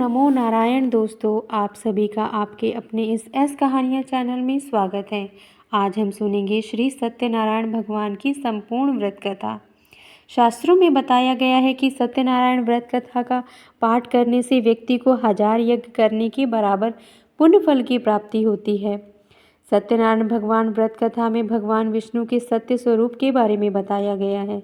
नमो नारायण दोस्तों, आप सभी का आपके अपने इस एस कहानियाँ चैनल में स्वागत है। आज हम सुनेंगे श्री सत्यनारायण भगवान की संपूर्ण व्रत कथा। शास्त्रों में बताया गया है कि सत्यनारायण व्रत कथा का पाठ करने से व्यक्ति को 1000 यज्ञ करने के बराबर पुण्य फल की प्राप्ति होती है। सत्यनारायण भगवान व्रत कथा में भगवान विष्णु के सत्य स्वरूप के बारे में बताया गया है।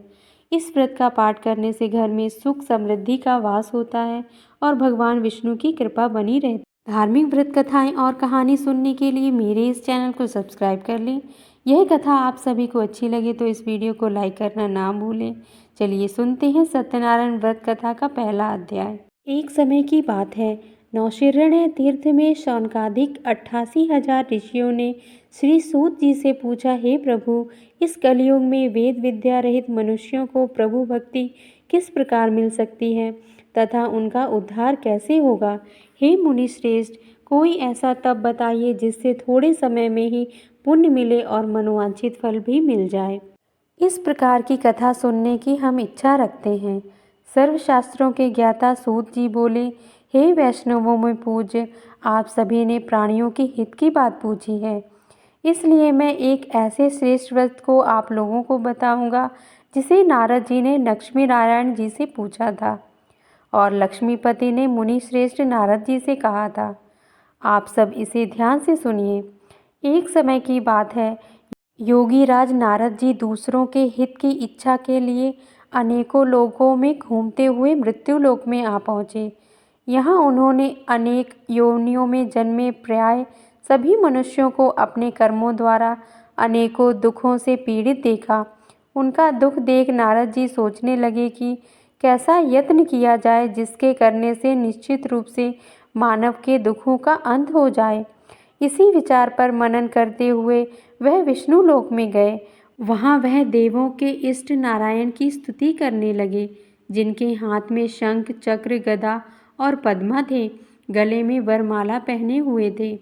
इस व्रत का पाठ करने से घर में सुख समृद्धि का वास होता है और भगवान विष्णु की कृपा बनी रहती है। धार्मिक व्रत कथाएं और कहानी सुनने के लिए मेरे इस चैनल को सब्सक्राइब कर लें। यह कथा आप सभी को अच्छी लगे तो इस वीडियो को लाइक करना ना भूलें। चलिए सुनते हैं सत्यनारायण व्रत कथा का पहला अध्याय। एक समय की बात है, नौशीरण्य तीर्थ में शौनकादिक 88,000 ऋषियों ने श्री सूत जी से पूछा, हे प्रभु, इस कलयुग में वेद विद्या रहित मनुष्यों को प्रभु भक्ति किस प्रकार मिल सकती है तथा उनका उद्धार कैसे होगा। हे मुनि श्रेष्ठ, कोई ऐसा तप बताइए जिससे थोड़े समय में ही पुण्य मिले और मनोवांछित फल भी मिल जाए। इस प्रकार की कथा सुनने की हम इच्छा रखते हैं। सर्वशास्त्रों के ज्ञाता सूत जी बोले, हे वैष्णवों में पूज्य, आप सभी ने प्राणियों के हित की बात पूछी है, इसलिए मैं एक ऐसे श्रेष्ठ व्रत को आप लोगों को बताऊंगा जिसे नारद जी ने लक्ष्मी नारायण जी से पूछा था और लक्ष्मीपति ने मुनि श्रेष्ठ नारद जी से कहा था। आप सब इसे ध्यान से सुनिए। एक समय की बात है, योगीराज नारद जी दूसरों के हित की इच्छा के लिए अनेकों लोकों में घूमते हुए मृत्युलोक में आ पहुँचे। यहाँ उन्होंने अनेक योनियों में जन्मे प्राय सभी मनुष्यों को अपने कर्मों द्वारा अनेकों दुखों से पीड़ित देखा। उनका दुख देख नारद जी सोचने लगे कि कैसा यत्न किया जाए जिसके करने से निश्चित रूप से मानव के दुखों का अंत हो जाए। इसी विचार पर मनन करते हुए वह विष्णु लोक में गए। वहाँ वह देवों के इष्ट नारायण की स्तुति करने लगे, जिनके हाथ में शंख चक्र गदा और पद्मा थे, गले में वरमाला पहने हुए थे।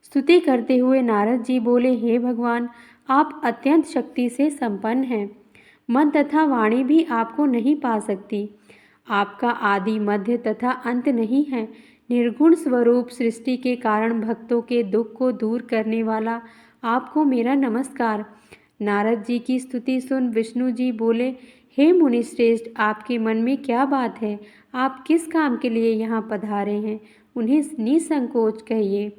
स्तुति करते हुए नारद जी बोले, हे भगवान, आप अत्यंत शक्ति से संपन्न हैं। मन तथा वाणी भी आपको नहीं पा सकती। आपका आदि मध्य तथा अंत नहीं है। निर्गुण स्वरूप सृष्टि के कारण भक्तों के दुख को दूर करने वाला आपको मेरा नमस्कार। नारद जी की स्तुति सुन विष्णु जी बोले, हे मुनिश्रेष्ठ, आपके मन में क्या बात है? आप किस काम के लिए यहाँ पधारे हैं? उन्हें निसंकोच कहिए।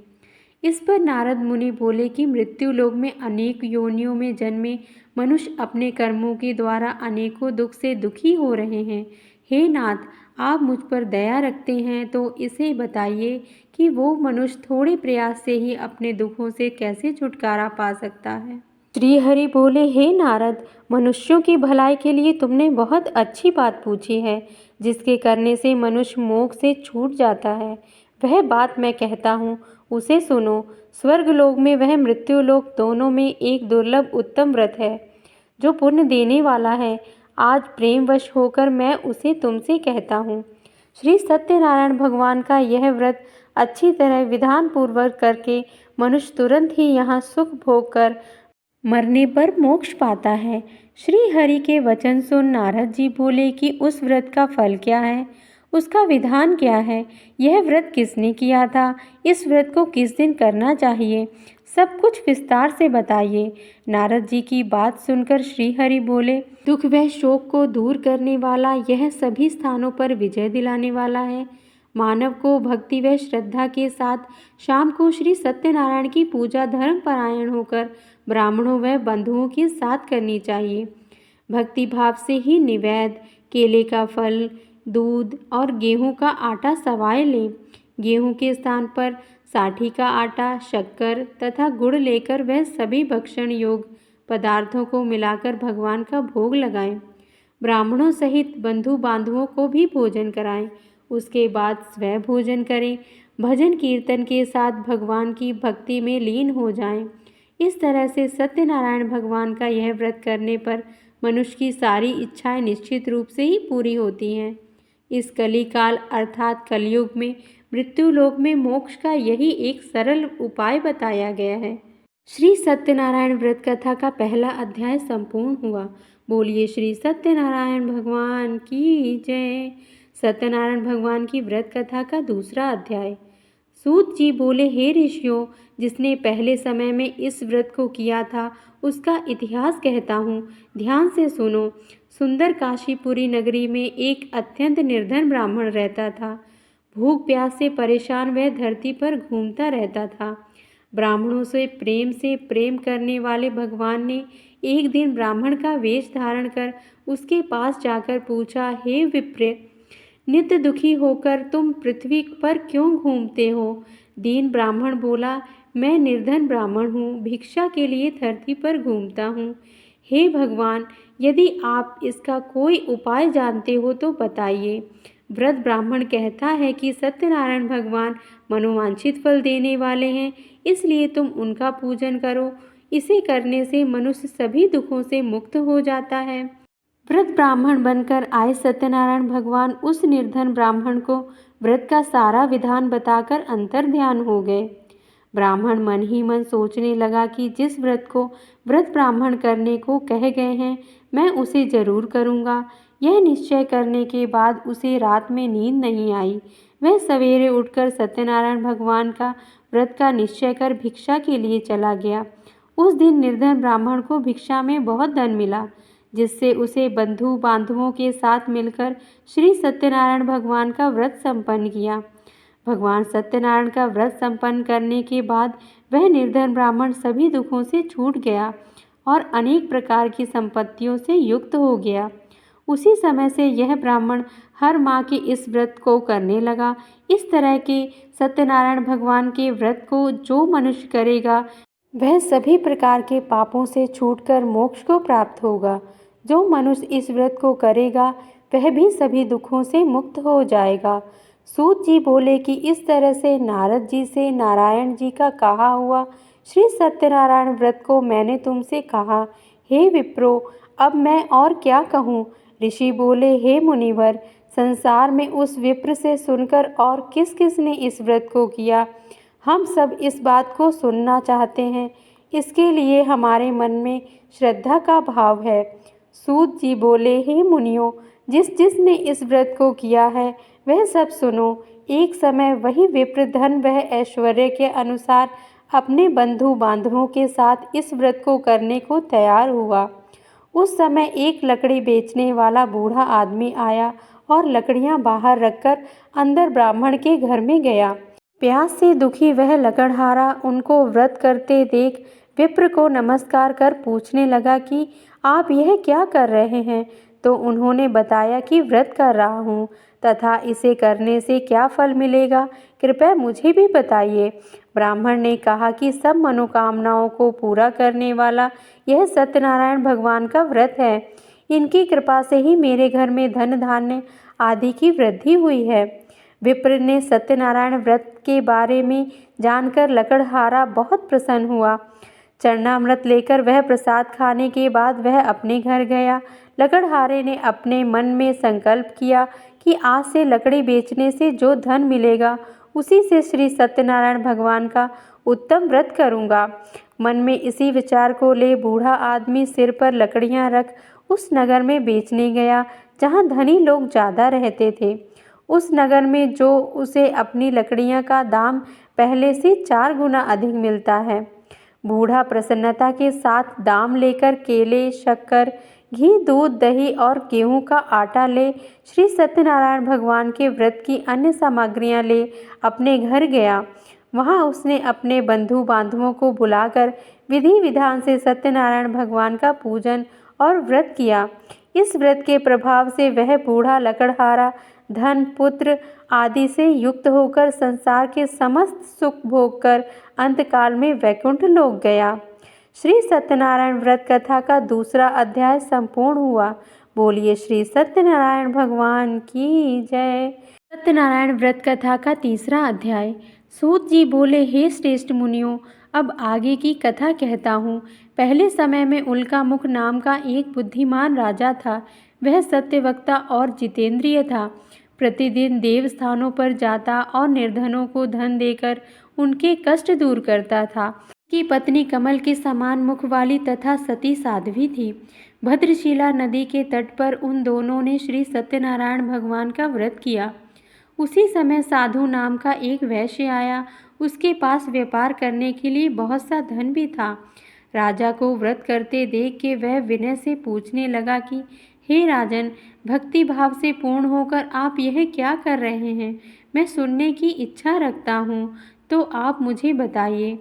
इस पर नारद मुनि बोले कि मृत्यु लोक में अनेक योनियों में जन्मे मनुष्य अपने कर्मों के द्वारा अनेकों दुख से दुखी हो रहे हैं। हे नाथ, आप मुझ पर दया रखते हैं तो इसे बताइए कि वो मनुष्य थोड़े प्रयास से ही अपने दुखों से कैसे छुटकारा पा सकता है। श्री हरि बोले, हे नारद, मनुष्यों की भलाई के लिए तुमने बहुत अच्छी बात पूछी है, जिसके करने से मनुष्य मोक्ष से छूट जाता है। वह बात मैं कहता हूँ, उसे सुनो। स्वर्गलोक में वह मृत्युलोक दोनों में एक दुर्लभ उत्तम व्रत है जो पुण्य देने वाला है। आज प्रेमवश होकर मैं उसे तुमसे कहता हूँ। श्री सत्यनारायण भगवान का यह व्रत अच्छी तरह विधान पूर्वक करके मनुष्य तुरंत ही यहाँ सुख भोग कर मरने पर मोक्ष पाता है। श्री हरि के वचन सुन नारद जी बोले कि उस व्रत का फल क्या है, उसका विधान क्या है, यह व्रत किसने किया था, इस व्रत को किस दिन करना चाहिए, सब कुछ विस्तार से बताइए। नारद जी की बात सुनकर श्री हरि बोले, दुख व शोक को दूर करने वाला, यह सभी स्थानों पर विजय दिलाने वाला है। मानव को भक्ति व श्रद्धा के साथ शाम को श्री सत्यनारायण की पूजा धर्म परायण होकर ब्राह्मणों व बंधुओं के साथ करनी चाहिए। भक्ति भाव से ही निवेद, केले का फल, दूध और गेहूं का आटा सवाए लें। गेहूं के स्थान पर साठी का आटा, शक्कर तथा गुड़ लेकर वह सभी भक्षण योग पदार्थों को मिलाकर भगवान का भोग लगाएं। ब्राह्मणों सहित बंधु बांधवों को भी भोजन कराएं। उसके बाद स्वयं भोजन करें। भजन कीर्तन के साथ भगवान की भक्ति में लीन हो जाएं। इस तरह से सत्यनारायण भगवान का यह व्रत करने पर मनुष्य की सारी इच्छाएं निश्चित रूप से ही पूरी होती हैं। इस कलिकाल अर्थात कलयुग में मृत्युलोक में मोक्ष का यही एक सरल उपाय बताया गया है। श्री सत्यनारायण व्रत कथा का पहला अध्याय संपूर्ण हुआ। बोलिए श्री सत्यनारायण भगवान की जय। सत्यनारायण भगवान की व्रत कथा का दूसरा अध्याय। सूत जी बोले, हे ऋषियों, जिसने पहले समय में इस व्रत को किया था उसका इतिहास कहता हूँ, ध्यान से सुनो। सुंदर काशीपुरी नगरी में एक अत्यंत निर्धन ब्राह्मण रहता था। भूख प्यास से परेशान वह धरती पर घूमता रहता था। ब्राह्मणों से प्रेम करने वाले भगवान ने एक दिन ब्राह्मण का वेश धारण कर उसके पास जाकर पूछा, हे विप्र, नित्य दुखी होकर तुम पृथ्वी पर क्यों घूमते हो? दीन ब्राह्मण बोला, मैं निर्धन ब्राह्मण हूँ, भिक्षा के लिए धरती पर घूमता हूँ। हे भगवान, यदि आप इसका कोई उपाय जानते हो तो बताइए। व्रत ब्राह्मण कहता है कि सत्यनारायण भगवान मनोवांछित फल देने वाले हैं, इसलिए तुम उनका पूजन करो। इसे करने से मनुष्य सभी दुखों से मुक्त हो जाता है। व्रत ब्राह्मण बनकर आए सत्यनारायण भगवान उस निर्धन ब्राह्मण को व्रत का सारा विधान बताकर अंतर्ध्यान हो गए। ब्राह्मण मन ही मन सोचने लगा कि जिस व्रत को व्रत ब्राह्मण करने को कह गए हैं, मैं उसे जरूर करूँगा। यह निश्चय करने के बाद उसे रात में नींद नहीं आई। वह सवेरे उठकर सत्यनारायण भगवान का व्रत का निश्चय कर भिक्षा के लिए चला गया। उस दिन निर्धन ब्राह्मण को भिक्षा में बहुत धन मिला, जिससे उसे बंधु बांधवों के साथ मिलकर श्री सत्यनारायण भगवान का व्रत संपन्न किया। भगवान सत्यनारायण का व्रत संपन्न करने के बाद वह निर्धन ब्राह्मण सभी दुखों से छूट गया और अनेक प्रकार की संपत्तियों से युक्त हो गया। उसी समय से यह ब्राह्मण हर माह के इस व्रत को करने लगा। इस तरह के सत्यनारायण भगवान के व्रत को जो मनुष्य करेगा वह सभी प्रकार के पापों से छूटकर मोक्ष को प्राप्त होगा। जो मनुष्य इस व्रत को करेगा वह भी सभी दुखों से मुक्त हो जाएगा। सूत जी बोले कि इस तरह से नारद जी से नारायण जी का कहा हुआ श्री सत्यनारायण व्रत को मैंने तुमसे कहा। हे विप्रो, अब मैं और क्या कहूँ? ऋषि बोले, हे मुनिवर, संसार में उस विप्र से सुनकर और किस किस ने इस व्रत को किया, हम सब इस बात को सुनना चाहते हैं। इसके लिए हमारे मन में श्रद्धा का भाव है। सूत जी बोले, हे मुनियों, जिस जिसने इस व्रत को किया है वह सब सुनो। एक समय वही विप्र धन वह ऐश्वर्य के अनुसार अपने बंधु बांधवों के साथ इस व्रत को करने को तैयार हुआ। उस समय एक लकड़ी बेचने वाला बूढ़ा आदमी आया और लकड़ियां बाहर रखकर अंदर ब्राह्मण के घर में गया। प्यास से दुखी वह लकड़हारा उनको व्रत करते देख विप्र को नमस्कार कर पूछने लगा कि आप यह क्या कर रहे हैं? तो उन्होंने बताया कि व्रत कर रहा हूँ तथा इसे करने से क्या फल मिलेगा, कृपया मुझे भी बताइए। ब्राह्मण ने कहा कि सब मनोकामनाओं को पूरा करने वाला यह सत्यनारायण भगवान का व्रत है। इनकी कृपा से ही मेरे घर में धन धान्य आदि की वृद्धि हुई है। विप्र ने सत्यनारायण व्रत के बारे में जानकर लकड़हारा बहुत प्रसन्न हुआ। चरणामृत लेकर वह प्रसाद खाने के बाद वह अपने घर गया। लकड़हारे ने अपने मन में संकल्प किया कि आज से लकड़ी बेचने से जो धन मिलेगा उसी से श्री सत्यनारायण भगवान का उत्तम व्रत करूँगा। मन में इसी विचार को ले बूढ़ा आदमी सिर पर लकड़ियाँ रख उस नगर में बेचने गया जहाँ धनी लोग ज़्यादा रहते थे। उस नगर में जो उसे अपनी लकड़ियाँ का दाम पहले से 4 गुना अधिक मिलता है। बूढ़ा प्रसन्नता के साथ दाम लेकर केले, शक्कर, घी, दूध, दही और गेहूं का आटा ले श्री सत्यनारायण भगवान के व्रत की अन्य सामग्रियां ले अपने घर गया। वहां उसने अपने बंधु बांधवों को बुलाकर विधि विधान से सत्यनारायण भगवान का पूजन और व्रत किया। इस व्रत के प्रभाव से वह बूढ़ा लकड़हारा धन, पुत्र आदि से युक्त होकर संसार के समस्त सुख भोग कर अंतकाल में वैकुंठ लोक गया। श्री सत्यनारायण व्रत कथा का दूसरा अध्याय संपूर्ण हुआ। बोलिए श्री सत्यनारायण भगवान की जय। सत्यनारायण व्रत कथा का तीसरा अध्याय। सूत जी बोले, हे श्रेष्ठ मुनियों, अब आगे की कथा कहता हूँ। पहले समय में उल्कामुख नाम का एक बुद्धिमान राजा था। वह सत्यवक्ता और जितेंद्रिय था। प्रतिदिन देव स्थानों पर जाता और निर्धनों को धन देकर उनके कष्ट दूर करता था। की पत्नी कमल के समान मुख वाली तथा सती साध्वी थी। भद्रशिला नदी के तट पर उन दोनों ने श्री सत्यनारायण भगवान का व्रत किया। उसी समय साधु नाम का एक वैश्य आया। उसके पास व्यापार करने के लिए बहुत सा धन भी था। राजा को व्रत करते देख के वह विनय से पूछने लगा कि हे राजन, भक्ति भाव से पूर्ण होकर आप यह क्या कर रहे हैं? मैं सुनने की इच्छा रखता हूँ, तो आप मुझे बताइए।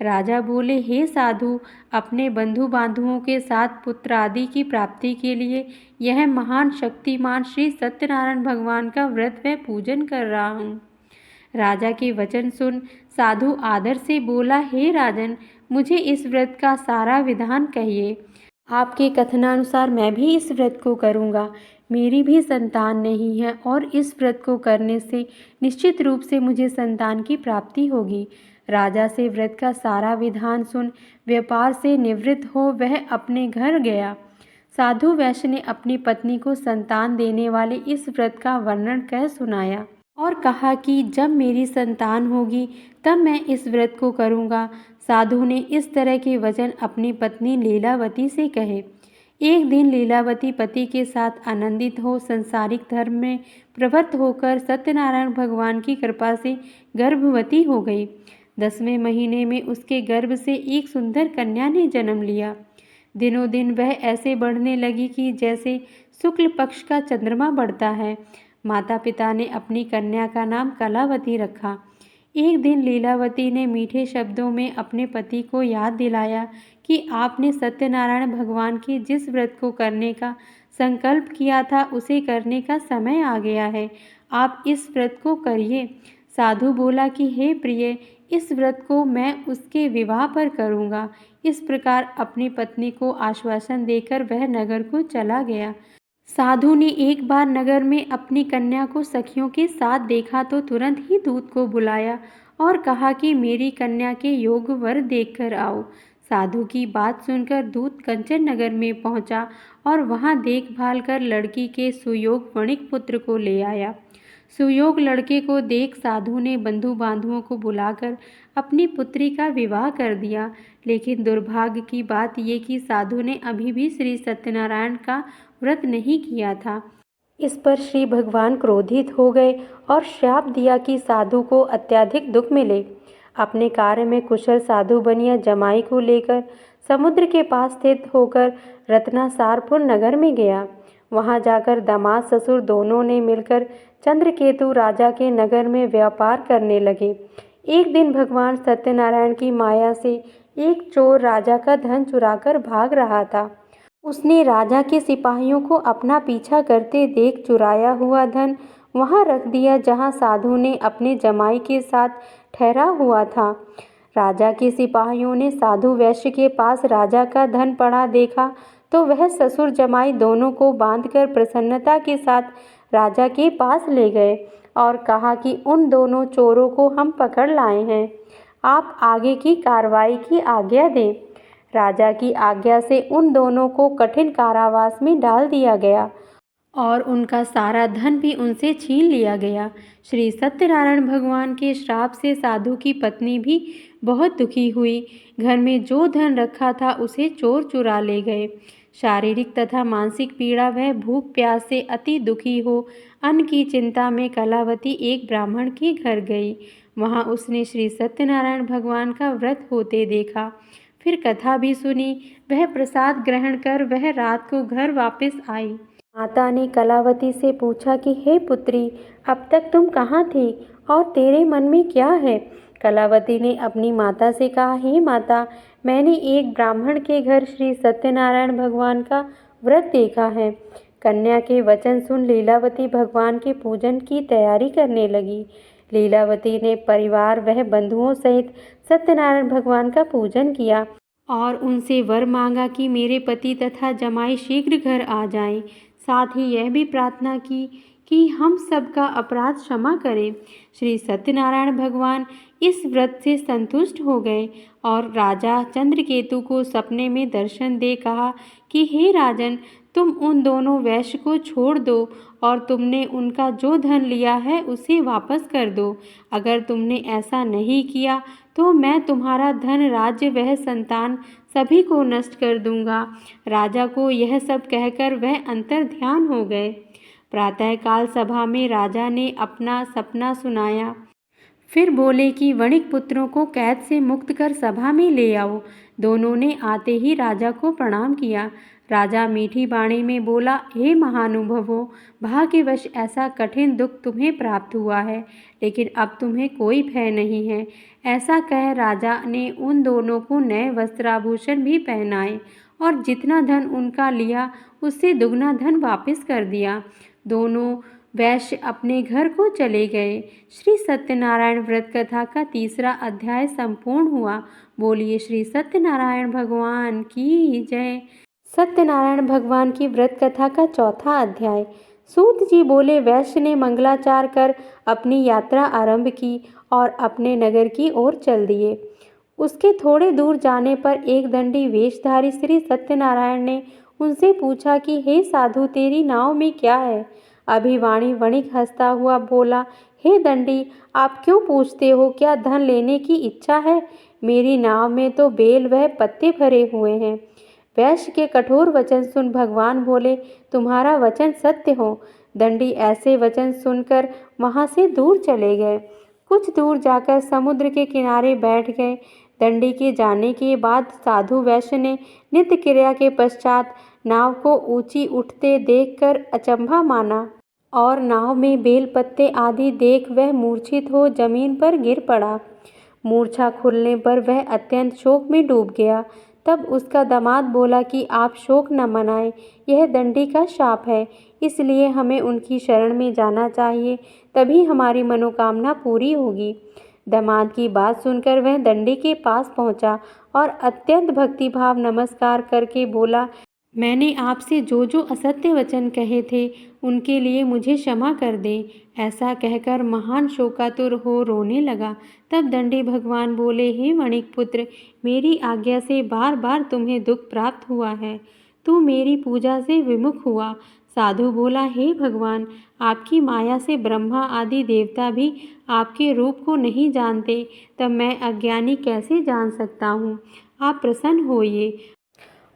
राजा बोले, हे साधु, अपने बंधु बांधुओं के साथ पुत्र आदि की प्राप्ति के लिए यह महान शक्तिमान श्री सत्यनारायण भगवान का व्रत व पूजन कर रहा हूँ। राजा के वचन सुन साधु आदर से बोला, हे राजन, मुझे इस व्रत का सारा विधान कहिए। आपके कथनानुसार मैं भी इस व्रत को करूँगा। मेरी भी संतान नहीं है और इस व्रत को करने से निश्चित रूप से मुझे संतान की प्राप्ति होगी। राजा से व्रत का सारा विधान सुन व्यापार से निवृत्त हो वह अपने घर गया। साधु वैश्य ने अपनी पत्नी को संतान देने वाले इस व्रत का वर्णन कह सुनाया और कहा कि जब मेरी संतान होगी तब मैं इस व्रत को करूँगा। साधु ने इस तरह के वचन अपनी पत्नी लीलावती से कहे। एक दिन लीलावती पति के साथ आनंदित हो संसारिक धर्म में प्रवृत्त होकर सत्यनारायण भगवान की कृपा से गर्भवती हो गई। 10वें महीने में उसके गर्भ से एक सुंदर कन्या ने जन्म लिया। दिनों दिन वह ऐसे बढ़ने लगी कि जैसे शुक्ल पक्ष का चंद्रमा बढ़ता है। माता पिता ने अपनी कन्या का नाम कलावती रखा। एक दिन लीलावती ने मीठे शब्दों में अपने पति को याद दिलाया कि आपने सत्यनारायण भगवान के जिस व्रत को करने का संकल्प किया था उसे करने का समय आ गया है। आप इस व्रत को करिए। साधु बोला कि हे प्रिय, इस व्रत को मैं उसके विवाह पर करूँगा। इस प्रकार अपनी पत्नी को आश्वासन देकर वह नगर को चला गया। साधु ने एक बार नगर में अपनी कन्या को सखियों के साथ देखा तो तुरंत ही दूत को बुलाया और कहा कि मेरी कन्या के योग वर देखकर आओ। साधु की बात सुनकर दूत कंचन नगर में पहुंचा और वहां देखभाल कर लड़की के सुयोग वणिक पुत्र को ले आया। सुयोग लड़के को देख साधु ने बंधु बांधुओं को बुलाकर अपनी पुत्री का विवाह कर दिया। लेकिन दुर्भाग्य की बात ये कि साधु ने अभी भी श्री सत्यनारायण का व्रत नहीं किया था। इस पर श्री भगवान क्रोधित हो गए और श्राप दिया कि साधु को अत्यधिक दुख मिले। अपने कार्य में कुशल साधु बनिया जमाई को लेकर समुद्र के पास स्थित होकर रत्नासारपुर नगर में गया। वहां जाकर दामाद ससुर दोनों ने मिलकर चंद्रकेतु राजा के नगर में व्यापार करने लगे। एक दिन भगवान सत्यनारायण की माया से एक चोर राजा का धन चुराकर भाग रहा था। उसने राजा के सिपाहियों को अपना पीछा करते देख चुराया हुआ धन वहां रख दिया जहां साधु ने अपने जमाई के साथ ठहरा हुआ था। राजा के सिपाहियों ने साधु वैश्य के पास राजा का धन पड़ा देखा तो वह ससुर जमाई दोनों को बांधकर प्रसन्नता के साथ राजा के पास ले गए और कहा कि उन दोनों चोरों को हम पकड़ लाए हैं। आप आगे की कार्रवाई की आज्ञा दें। राजा की आज्ञा से उन दोनों को कठिन कारावास में डाल दिया गया और उनका सारा धन भी उनसे छीन लिया गया। श्री सत्यनारायण भगवान के श्राप से साधु की पत्नी भी बहुत दुखी हुई। घर में जो धन रखा था उसे चोर चुरा ले गए। शारीरिक तथा मानसिक पीड़ा व भूख प्यास से अति दुखी हो अन्न की चिंता में कलावती एक ब्राह्मण के घर गई। वहां उसने श्री सत्यनारायण भगवान का व्रत होते देखा। फिर कथा भी सुनी। वह प्रसाद ग्रहण कर वह रात को घर वापस आई। माता ने कलावती से पूछा कि हे पुत्री, अब तक तुम कहाँ थी और तेरे मन में क्या है? कलावती ने अपनी माता से कहा, हे माता, मैंने एक ब्राह्मण के घर श्री सत्यनारायण भगवान का व्रत देखा है। कन्या के वचन सुन लीलावती भगवान के पूजन की तैयारी करने लगी। लीलावती ने परिवार वह बंधुओं सहित सत्यनारायण भगवान का पूजन किया और उनसे वर मांगा कि मेरे पति तथा जमाई शीघ्र घर आ जाएं। साथ ही यह भी प्रार्थना की कि हम सबका अपराध क्षमा करें। श्री सत्यनारायण भगवान इस व्रत से संतुष्ट हो गए और राजा चंद्रकेतु को सपने में दर्शन दे कहा कि हे राजन, तुम उन दोनों वैश्य को छोड़ दो और तुमने उनका जो धन लिया है उसे वापस कर दो। अगर तुमने ऐसा नहीं किया तो मैं तुम्हारा धन, राज्य वह संतान सभी को नष्ट कर दूंगा। राजा को यह सब कहकर वह अंतर ध्यान हो गए। प्रातःकाल सभा में राजा ने अपना सपना सुनाया। फिर बोले कि वणिक पुत्रों को कैद से मुक्त कर सभा में ले आओ। दोनों ने आते ही राजा को प्रणाम किया। राजा मीठी वाणी में बोला, हे महानुभावों, भाग्यवश ऐसा कठिन दुख तुम्हें प्राप्त हुआ है, लेकिन अब तुम्हें कोई भय नहीं है। ऐसा कह राजा ने उन दोनों को नए वस्त्राभूषण भी पहनाए और जितना धन उनका लिया उससे दुगना धन वापस कर दिया। दोनों वैश्य अपने घर को चले गए। श्री सत्यनारायण व्रत कथा का तीसरा अध्याय संपूर्ण हुआ। बोलिए श्री सत्यनारायण भगवान की जय। सत्यनारायण भगवान की व्रत कथा का चौथा अध्याय। सूत जी बोले, वैश्य ने मंगलाचार कर अपनी यात्रा आरंभ की और अपने नगर की ओर चल दिए। उसके थोड़े दूर जाने पर एक दंडी वेशधारी श्री सत्यनारायण ने उनसे पूछा कि हे साधु, तेरी नाव में क्या है? अभिवाणी वणिक हंसता हुआ बोला, हे दंडी, आप क्यों पूछते हो? क्या धन लेने की इच्छा है? मेरी नाव में तो बेल व पत्ते भरे हुए हैं। वैश्य के कठोर वचन सुन भगवान बोले, तुम्हारा वचन सत्य हो। दंडी ऐसे वचन सुनकर वहां से दूर चले गए। कुछ दूर जाकर समुद्र के किनारे बैठ गए। दंडी के जाने के बाद साधु वैश्य ने नित्य क्रिया के पश्चात नाव को ऊंची उठते देखकर अचंभा माना और नाव में बेल पत्ते आदि देख वह मूर्छित हो जमीन पर गिर पड़ा। मूर्छा खुलने पर वह अत्यंत शोक में डूब गया। तब उसका दामाद बोला कि आप शोक न मनाएं, यह दंडी का शाप है, इसलिए हमें उनकी शरण में जाना चाहिए, तभी हमारी मनोकामना पूरी होगी। दामाद की बात सुनकर वह दंडी के पास पहुंचा और अत्यंत भक्तिभाव नमस्कार करके बोला, मैंने आपसे जो जो असत्य वचन कहे थे उनके लिए मुझे क्षमा कर दें। ऐसा कहकर महान शोकातुर हो रोने लगा। तब दंडी भगवान बोले, हे वणिक पुत्र, मेरी आज्ञा से बार बार तुम्हें दुख प्राप्त हुआ है। तू मेरी पूजा से विमुख हुआ। साधु बोला, हे भगवान, आपकी माया से ब्रह्मा आदि देवता भी आपके रूप को नहीं जानते, तब मैं अज्ञानी कैसे जान सकता हूँ? आप प्रसन्न होइए।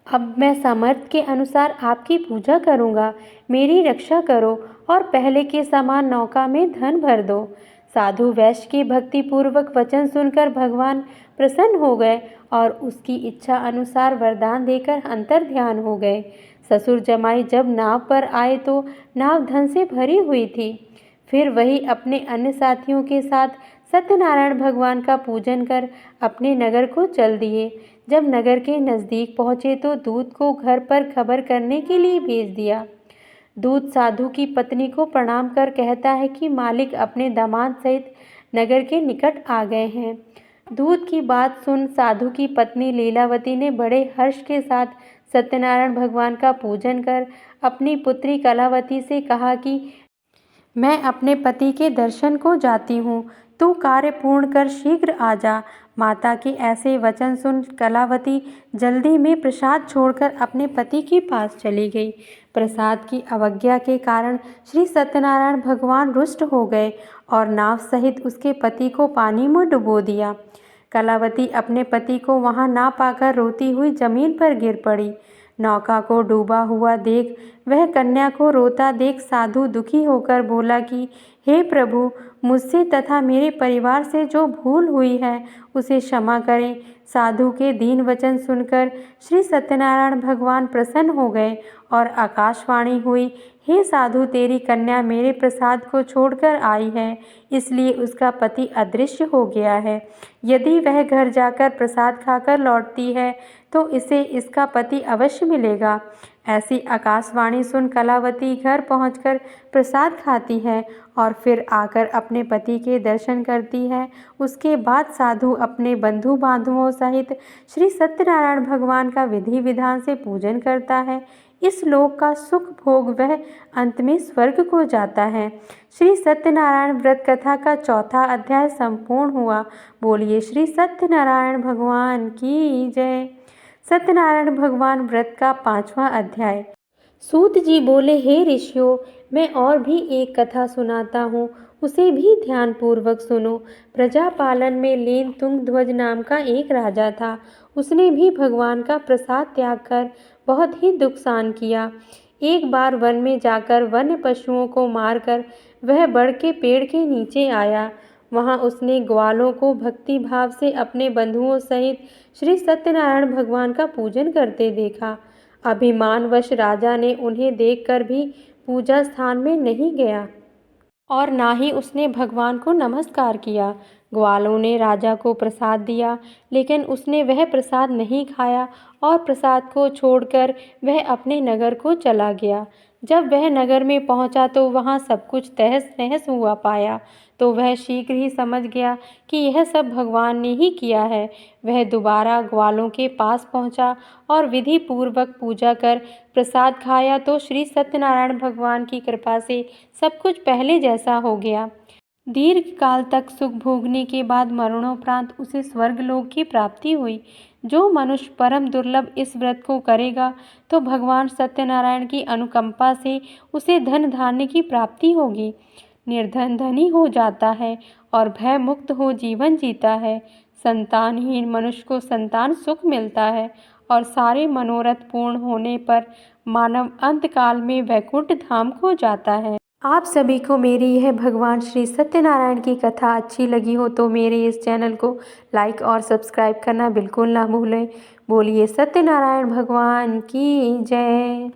अब मैं सामर्थ्य के अनुसार आपकी पूजा करूँगा। मेरी रक्षा करो और पहले के समान नौका में धन भर दो। साधु वैश्य की भक्तिपूर्वक वचन सुनकर भगवान प्रसन्न हो गए और उसकी इच्छा अनुसार वरदान देकर अंतर ध्यान हो गए। ससुर जमाई जब नाव पर आए तो नाव धन से भरी हुई थी। फिर वही अपने अन्य साथियों के साथ सत्यनारायण भगवान का पूजन कर अपने नगर को चल दिए। जब नगर के नज़दीक पहुँचे तो दूत को घर पर खबर करने के लिए भेज दिया। दूत साधु की पत्नी को प्रणाम कर कहता है कि मालिक अपने दामाद सहित नगर के निकट आ गए हैं। दूत की बात सुन साधु की पत्नी लीलावती ने बड़े हर्ष के साथ सत्यनारायण भगवान का पूजन कर अपनी पुत्री कलावती से कहा कि मैं अपने पति के दर्शन को जाती हूँ, तू कार्य पूर्ण कर शीघ्र आ जा। माता के ऐसे वचन सुन कलावती जल्दी में प्रसाद छोड़कर अपने पति के पास चली गई। प्रसाद की अवज्ञा के कारण श्री सत्यनारायण भगवान रुष्ट हो गए और नाव सहित उसके पति को पानी में डुबो दिया। कलावती अपने पति को वहां ना पाकर रोती हुई जमीन पर गिर पड़ी। नौका को डूबा हुआ देख वह कन्या को रोता देख साधु दुखी होकर बोला कि हे प्रभु, मुझसे तथा मेरे परिवार से जो भूल हुई है उसे क्षमा करें। साधु के दीन वचन सुनकर श्री सत्यनारायण भगवान प्रसन्न हो गए और आकाशवाणी हुई, हे साधु, तेरी कन्या मेरे प्रसाद को छोड़कर आई है, इसलिए उसका पति अदृश्य हो गया है। यदि वह घर जाकर प्रसाद खाकर लौटती है तो इसे इसका पति अवश्य मिलेगा। ऐसी आकाशवाणी सुन कलावती घर पहुंचकर प्रसाद खाती है और फिर आकर अपने पति के दर्शन करती है। उसके बाद साधु अपने बंधु बांधवों सहित श्री सत्यनारायण भगवान का विधि विधान से पूजन करता है। इस लोक का सुख भोग वह अंत में स्वर्ग को जाता है। श्री सत्यनारायण व्रत कथा का चौथा अध्याय संपूर्ण हुआ। बोलिए श्री सत्यनारायण भगवान की जय। सत्यनारायण भगवान व्रत का 5वां अध्याय। सूत जी बोले, हे ऋषियों, मैं और भी एक कथा सुनाता हूँ, उसे भी ध्यानपूर्वक सुनो। प्रजापालन में लीन तुंगध्वज नाम का एक राजा था। उसने भी भगवान का प्रसाद त्याग कर बहुत ही दुख सहन किया। एक बार वन में जाकर वन्य पशुओं को मारकर वह बड़ के पेड़ के नीचे आया। वहाँ उसने ग्वालों को भक्ति भाव से अपने बंधुओं सहित श्री सत्यनारायण भगवान का पूजन करते देखा। अभिमानवश राजा ने उन्हें देखकर भी पूजा स्थान में नहीं गया और ना ही उसने भगवान को नमस्कार किया। ग्वालों ने राजा को प्रसाद दिया, लेकिन उसने वह प्रसाद नहीं खाया और प्रसाद को छोड़कर वह अपने नगर को चला गया। जब वह नगर में पहुंचा तो वहां सब कुछ तहस नहस हुआ पाया, तो वह शीघ्र ही समझ गया कि यह सब भगवान ने ही किया है। वह दोबारा ग्वालों के पास पहुंचा और विधि पूर्वक पूजा कर प्रसाद खाया तो श्री सत्यनारायण भगवान की कृपा से सब कुछ पहले जैसा हो गया। दीर्घ काल तक सुख भोगने के बाद मरणोपरांत उसे स्वर्गलोक की प्राप्ति हुई। जो मनुष्य परम दुर्लभ इस व्रत को करेगा तो भगवान सत्यनारायण की अनुकंपा से उसे धन धान्य की प्राप्ति होगी। निर्धन धनी हो जाता है और भय मुक्त हो जीवन जीता है। संतानहीन मनुष्य को संतान सुख मिलता है और सारे मनोरथ पूर्ण होने पर मानव अंतकाल में वैकुंठ धाम को जाता है। आप सभी को मेरी यह भगवान श्री सत्यनारायण की कथा अच्छी लगी हो तो मेरे इस चैनल को लाइक और सब्सक्राइब करना बिल्कुल ना भूलें। बोलिए सत्यनारायण भगवान की जय।